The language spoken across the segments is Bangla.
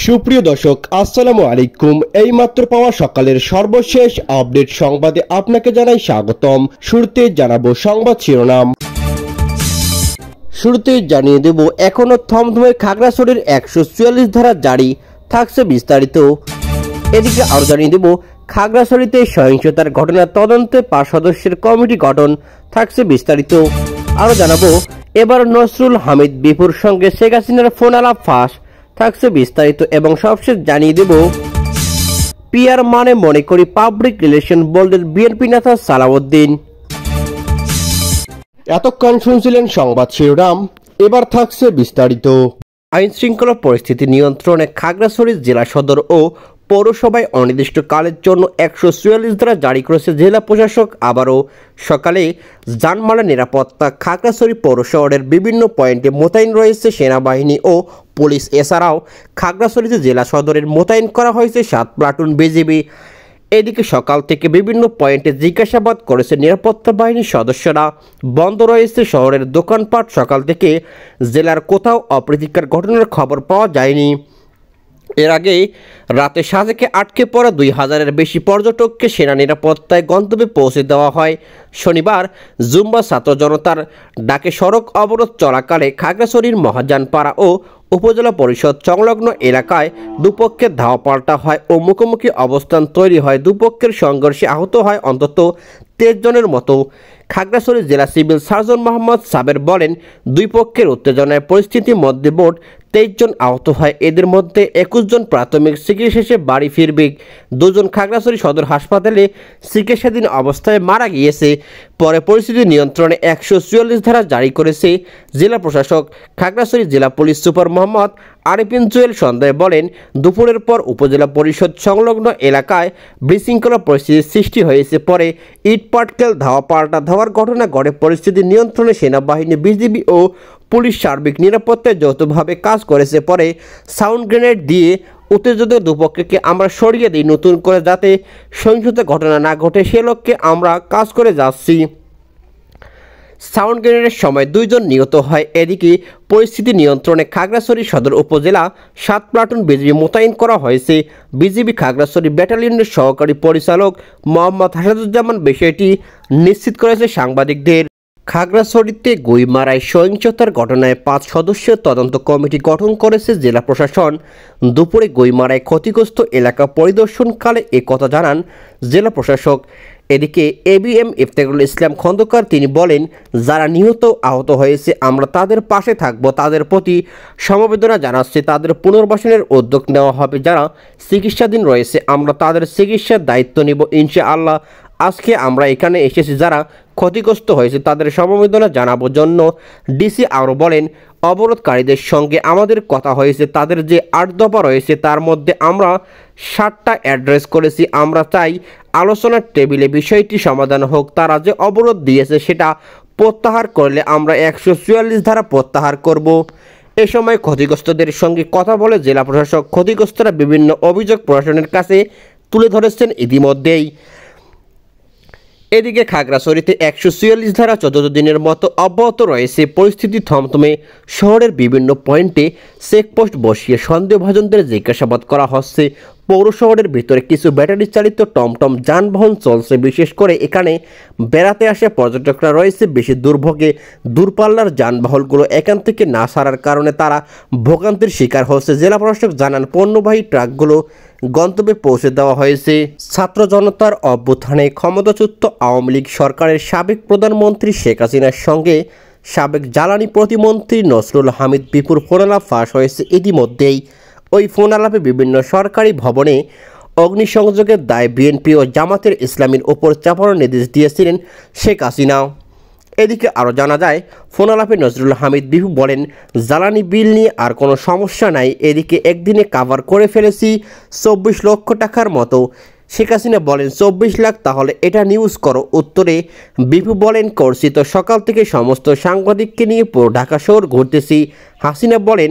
সুপ্রিয় দর্শক আসসালামু আলাইকুম। এইমাত্র পাওয়া সকালের সর্বশেষ আপডেট সংবাদে আপনাকে জানাই স্বাগতম। শুরুতে জানাবো সংবাদ শিরোনাম। শুরুতে জানিয়ে দেব এখনো থমথমে খাগড়াছড়ির 144 ধারা জারি, থাকছে বিস্তারিত। এদিকে আরো জানিয়ে দেব খাগড়াছড়িতে সহিংসতার ঘটনা তদন্তে 5 সদস্যের কমিটি গঠন, থাকছে বিস্তারিত। আরো জানাবো এবার নসরুল হামিদ বিপুর সঙ্গে শেখ হাসিনার ফোন আলাপ ফাঁস, থাকছে বিস্তারিত। এবং সবশেষ জানিয়ে দেব পিআর মানে মনে করি পাবলিক রিলেশন বললেন বিএনপি নেতা সালাউদ্দিন। এতক্ষণ শুনছিলেন সংবাদ শিরোনাম, এবার থাকছে বিস্তারিত। আইন শৃঙ্খলা পরিস্থিতি নিয়ন্ত্রণে খাগড়াছড়ি জেলা সদর ও পৌরসভায় অনির্দিষ্টকালের জন্য 144 ধারা জারি করেছে জেলা প্রশাসক। আবারও সকালে যানবাহনের নিরাপত্তা খাগড়াছড়ি পৌর শহরের বিভিন্ন পয়েন্টে মোতায়েন রয়েছে সেনাবাহিনী ও পুলিশ। এছাড়াও খাগড়াছড়িতে জেলা সদরের মোতায়েন করা হয়েছে 7 প্লাটুন বিজিবি। এদিকে সকাল থেকে বিভিন্ন পয়েন্টে জিজ্ঞাসাবাদ করেছে নিরাপত্তা বাহিনীর সদস্যরা। বন্ধ রয়েছে শহরের দোকানপাট। সকাল থেকে জেলার কোথাও অপ্রীতিকর ঘটনার খবর পাওয়া যায়নি। এর আগে রাতে সাজেকে আটকে পড়া 2000-এর বেশি পর্যটককে সেনা নিরাপত্তায় গন্তব্যে পৌঁছে দেওয়া হয়। শনিবার জুম্বা ছাত্র জনতার ডাকে সড়ক অবরোধ চলাকালে খাগড়াছড়ির মহাজানপাড়া ও উপজেলা পরিষদ সংলগ্ন এলাকায় দুপক্ষের ধাওয়া পাল্টা হয় ও মুখোমুখি অবস্থান তৈরি হয়। দুপক্ষের সংঘর্ষে আহত হয় অন্তত 23 জনের মতো। খাগড়াছড়ি জেলা সিভিল সার্জন মোহাম্মদ সাবের বলেন, দুই পক্ষের উত্তেজনায় পরিস্থিতির মধ্যে মোট 23 জন আহত হয়। এদের মধ্যে 21 জন প্রাথমিক চিকিৎসা শেষে বাড়ি ফিরবে। 2 জন খাগড়াছড়ি সদর হাসপাতালে চিকিৎসাধীন অবস্থায় মারা গিয়েছে। পরে পরিস্থিতি নিয়ন্ত্রণে 144 ধারা জারি করেছে জেলা প্রশাসক। খাগড়াছড়ি জেলা পুলিশ সুপার মোহাম্মদ আরিফিন জুয়েল সন্ধ্যায় বলেন, দুপুরের পর উপজেলা পরিষদ সংলগ্ন এলাকায় বিশৃঙ্খলা পরিস্থিতির সৃষ্টি হয়েছে। পরে ইট পাটকেল ধাওয়া পাল্টা ধাওয়ার ঘটনা ঘটে। পরিস্থিতি নিয়ন্ত্রণে সেনাবাহিনী, বিজিবি ও পুলিশ সার্বিক নিরাপত্তায় যৌথভাবে কাজ করেছে। পরে সাউন্ড গ্রেনেড দিয়ে উত্তেজিত দুপক্ষকে আমরা সরিয়ে দিই, নতুন করে যাতে সহিংসতা ঘটনা না ঘটে সে লক্ষ্যে আমরা কাজ করে যাচ্ছি। সাউন্ড গ্রেনেডের সময় 2 জন নিহত হয়। এদিকে পরিস্থিতি নিয়ন্ত্রণে খাগড়াছড়ি সদর উপজেলা 7 প্লাটুন বিজিবি মোতায়েন করা হয়েছে। বিজিবি খাগড়াছড়ি ব্যাটালিয়নের সহকারী পরিচালক মোহাম্মদ হাসাদুজ্জামান বিষয়টি নিশ্চিত করেছে সাংবাদিকদের। খাগড়াছড়িতে গুইমারায় সহিংসতার ঘটনায় 5 সদস্যের তদন্ত কমিটি গঠন করেছে জেলা প্রশাসন। দুপুরে গুইমারায় ক্ষতিগ্রস্ত এলাকা পরিদর্শনকালে একথা জানান জেলা প্রশাসক। এদিকে এবিএম ইফতেখারুল ইসলাম খন্দকার তিনি বলেন, যারা নিহত আহত হয়েছে আমরা তাদের পাশে থাকব, তাদের প্রতি সমবেদনা জানাচ্ছি। তাদের পুনর্বাসনের উদ্যোগ নেওয়া হবে। যারা চিকিৎসাধীন রয়েছে আমরা তাদের চিকিৎসার দায়িত্ব নিব ইনশাআল্লাহ। আজকে আমরা এখানে এসেছি যারা ক্ষতিগ্রস্ত হয়েছে তাদের সমবেদনা জানাবার জন্য। ডিসি আরও বলেন, অবরোধকারীদের সঙ্গে আমাদের কথা হয়েছে। তাদের যে 8 দফা রয়েছে তার মধ্যে আমরা 7টা অ্যাড্রেস করেছি। আমরা চাই আলোচনার টেবিলে বিষয়টি সমাধান হোক। তারা যে অবরোধ দিয়েছে সেটা প্রত্যাহার করলে আমরা 144 ধারা প্রত্যাহার করব। এ সময় ক্ষতিগ্রস্তদের সঙ্গে কথা বলে জেলা প্রশাসক ক্ষতিগ্রস্তরা বিভিন্ন অভিযোগ প্রশাসনের কাছে তুলে ধরেছেন ইতিমধ্যেই। এদিকে খাগড়াছড়িতে 144 ধারা 14 দিনের মতো অব্যাহত রয়েছে। পরিস্থিতি থমথমে। শহরের বিভিন্ন পয়েন্টে চেকপোস্ট বসিয়ে সন্দেহভাজনদের জিজ্ঞাসাবাদ করা হচ্ছে। পৌর শহরের ভিতরে কিছু ব্যাটারি চালিত টমটম যানবাহন চলছে। বিশেষ করে এখানে বেড়াতে আসে পর্যটকরা রয়েছে বেশি দুর্ভোগে। দূরপাল্লার যানবাহনগুলো এখান থেকে না ছাড়ার কারণে তারা ভোগান্তির শিকার হচ্ছে। জেলা প্রশাসক জানান, পণ্যবাহী ট্রাকগুলো গন্তব্যে পৌঁছে দেওয়া হয়েছে। ছাত্র জনতার অভ্যুত্থানে ক্ষমতাচ্যুত আওয়ামী লীগ সরকারের সাবেক প্রধানমন্ত্রী শেখ হাসিনার সঙ্গে সাবেক জ্বালানি প্রতিমন্ত্রী নসরুল হামিদ বিপুর ফোন আলাপ ফাঁস হয়েছে ইতিমধ্যেই। ওই ফোন আলাপে বিভিন্ন সরকারি ভবনে অগ্নিসংযোগের দায় বিএনপি ও জামাতের ইসলামীর ওপর চাপানোর নির্দেশ দিয়েছিলেন শেখ হাসিনা। এদিকে আরও জানা যায়, ফোন আলাপে নজরুল হামিদ বিপু বলেন, জ্বালানি বিল নিয়ে আর কোনো সমস্যা নাই। এদিকে একদিনে কাভার করে ফেলেছি 24 লক্ষ টাকার মতো। শেখ হাসিনা বলেন, 24 লাখ, তাহলে এটা নিউজ করো। উত্তরে বিপু বলেন, করছি তো, সকাল থেকে সমস্ত সাংবাদিককে নিয়ে পুরো ঢাকা শহর ঘুরতেছি। হাসিনা বলেন,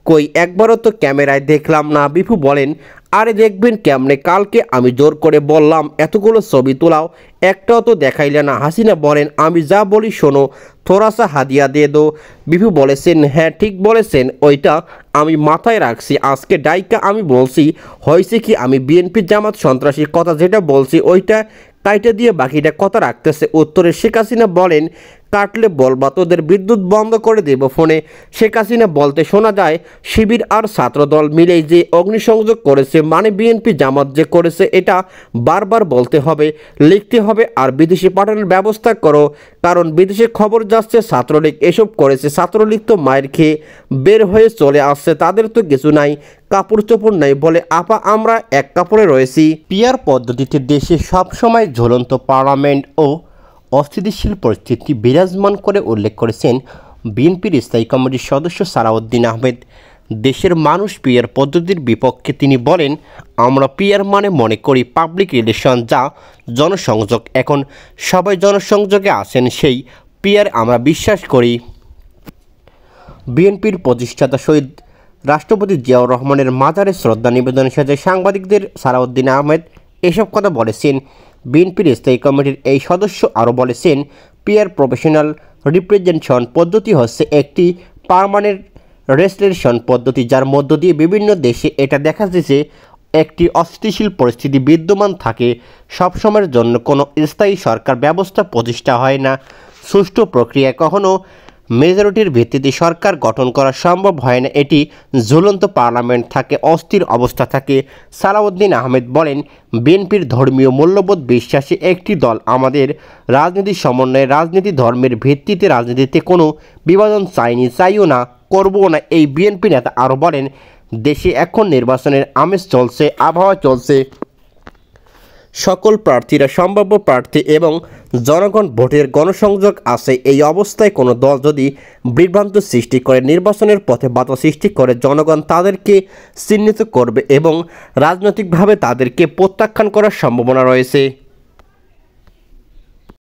কই একবারও তো ক্যামেরায় দেখলাম না। বিপু বলেন, আরে দেখবেন কেমনে, কালকে আমি জোর করে বললাম এতগুলো ছবি তোলাও, একটাও তো দেখাইলে না। হাসিনা বলেন আমি যা বলি শোনো, থোড়াসা হাদিয়া দিয়ে দো। বিভু বলেছেন হ্যাঁ ঠিক বলেছেন, ওইটা আমি মাথায় রাখছি। আজকে ডাইকা আমি বলছি হয়েছে কি, আমি বিএনপি জামাত সন্ত্রাসীর কথা যেটা বলছি ওইটা কাইটা দিয়ে বাকিটা কথা রাখতেছে। উত্তরে শেখ হাসিনা বলেন কাটলে বলবা, তোদের বিদ্যুৎ বন্ধ করে দেব ফোনে। শেখ হাসিনা বলতে শোনা যায় শিবির আর ছাত্রদল মিলেই যে অগ্নিসংযোগ করেছে, মানে বিএনপি জামাত যে করেছে, এটা বারবার বলতে হবে, লিখতে হবে আর বিদেশে পাঠানোর ব্যবস্থা করো, কারণ বিদেশে খবর যাচ্ছে ছাত্রলীগ এসব করেছে। ছাত্রলীগ তো মায়ের খেয়ে বের হয়ে চলে আসছে, তাদের তো কিছু নাই, কাপড় চোপড় নাই বলে আপা আমরা এক কাপড়ে রয়েছি। পিয়ার পদ্ধতিতে দেশে সবসময় ঝুলন্ত পার্লামেন্ট ও অস্থিতিশীল পরিস্থিতি বিরাজমান করে উল্লেখ করেছেন বিএনপির স্থায়ী কমিটির সদস্য সালাউদ্দিন আহমেদ। দেশের মানুষ পিয়ার পদ্ধতির বিপক্ষে। তিনি বলেন আমরা পিয়ার মানে মনে করি পাবলিক রিলেশন, যা জনসংযোগ। এখন সবাই জনসংযোগে আসেন, সেই পিয়ার আমরা বিশ্বাস করি। বিএনপির প্রতিষ্ঠাতা শহীদ রাষ্ট্রপতি জিয়াউর রহমানের মাজারে শ্রদ্ধা নিবেদনের সাথে সাংবাদিকদের সালাউদ্দিন আহমেদ এসব কথা বলেছেন। বিএনপির স্থায়ী কমিটির এই সদস্য আরও বলেছেন পিয়ার প্রফেশনাল রিপ্রেজেন্টেশন পদ্ধতি হচ্ছে একটি পার্মানেন্ট রেজিস্ট্রেশন পদ্ধতি, যার মধ্য দিয়ে বিভিন্ন দেশে এটা দেখা যাচ্ছে একটি অস্থিতিশীল পরিস্থিতি বিদ্যমান থাকে। সবসময়ের জন্য কোনো স্থায়ী সরকার ব্যবস্থা প্রতিষ্ঠা হয় না। সুষ্ঠু প্রক্রিয়া কখনো মেজরিটির ভিত্তিতে সরকার গঠন করা সম্ভব হয় না। এটি ঝুলন্ত পার্লামেন্ট থাকে, অস্থির অবস্থা থাকে। সালাউদ্দিন আহমেদ বলেন বিএনপির ধর্মীয় মূল্যবোধ বিশ্বাসী একটি দল। আমাদের রাজনীতি সমন্বয়ে, রাজনীতি ধর্মের ভিত্তিতে, রাজনীতিতে কোনো বিভাজন চাইনি, চাইও না, করবও না। এই বিএনপি নেতা আরও বলেন দেশে এখন নির্বাচনের আমেজ চলছে, আবহাওয়া চলছে, সকল প্রার্থীরা সম্ভাব্য প্রার্থী এবং জনগণ ভোটের গণসংযোগ আছে। এই অবস্থায় কোনো দল যদি বিভ্রান্ত সৃষ্টি করে, নির্বাচনের পথে বাধা সৃষ্টি করে, জনগণ তাদেরকে চিহ্নিত করবে এবং রাজনৈতিকভাবে তাদেরকে প্রত্যাখ্যান করার সম্ভাবনা রয়েছে।